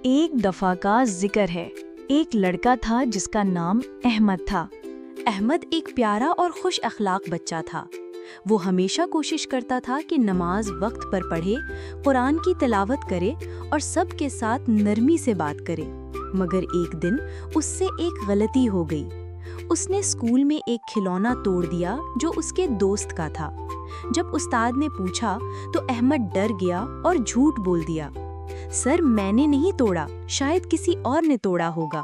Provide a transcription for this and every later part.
ایک دفعہ کا ذکر ہے۔ ایک لڑکا تھا جس کا نام احمد تھا۔ احمد ایک پیارا اور خوش اخلاق بچہ تھا۔ وہ ہمیشہ کوشش کرتا تھا کہ نماز وقت پر پڑھے، قرآن کی تلاوت کرے اور سب کے ساتھ نرمی سے بات کرے۔ مگر ایک دن اس سے ایک غلطی ہو گئی۔ اس نے اسکول میں ایک کھلونا توڑ دیا جو اس کے دوست کا تھا۔ جب استاد نے پوچھا تو احمد ڈر گیا اور جھوٹ بول دیا، سر میں نے نہیں توڑا، شاید کسی اور نے توڑا ہوگا۔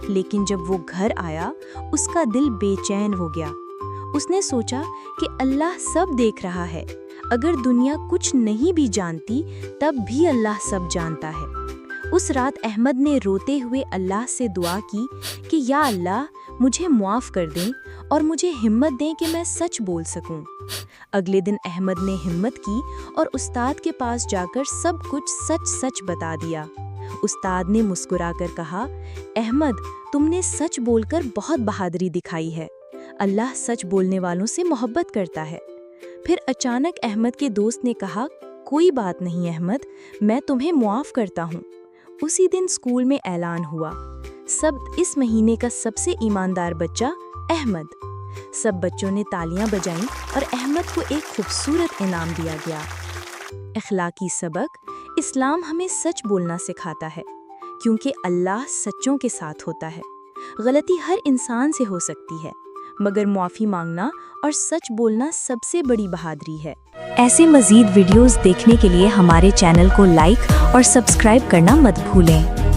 لیکن جب وہ گھر آیا اس کا دل بے چین ہو گیا۔ اس نے سوچا کہ اللہ سب دیکھ رہا ہے، اگر دنیا کچھ نہیں بھی جانتی تب بھی اللہ سب جانتا ہے۔ اس رات احمد نے روتے ہوئے اللہ سے دعا کی کہ یا اللہ مجھے معاف کر دیں اور مجھے ہمت دیں کہ میں سچ بول سکوں۔ اگلے دن احمد نے ہمت کی اور استاد کے پاس جا کر سب کچھ سچ سچ بتا دیا۔ استاد نے مسکرا کر کہا، احمد تم نے سچ بول کر بہت بہادری دکھائی ہے، اللہ سچ بولنے والوں سے محبت کرتا ہے۔ پھر اچانک احمد کے دوست نے کہا، کوئی بات نہیں احمد، میں تمہیں معاف کرتا ہوں۔ اسی دن اسکول میں اعلان ہوا، اس مہینے کا سب سے ایماندار بچہ احمد۔ سب بچوں نے تالیاں بجائیں اور احمد کو ایک خوبصورت انعام دیا گیا۔ اخلاقی سبق: اسلام ہمیں سچ بولنا سکھاتا ہے، کیونکہ اللہ سچوں کے ساتھ ہوتا ہے۔ غلطی ہر انسان سے ہو سکتی ہے، مگر معافی مانگنا اور سچ بولنا سب سے بڑی بہادری ہے۔ ایسے مزید ویڈیوز دیکھنے کے لیے ہمارے چینل کو لائک اور سبسکرائب کرنا مت بھولیں۔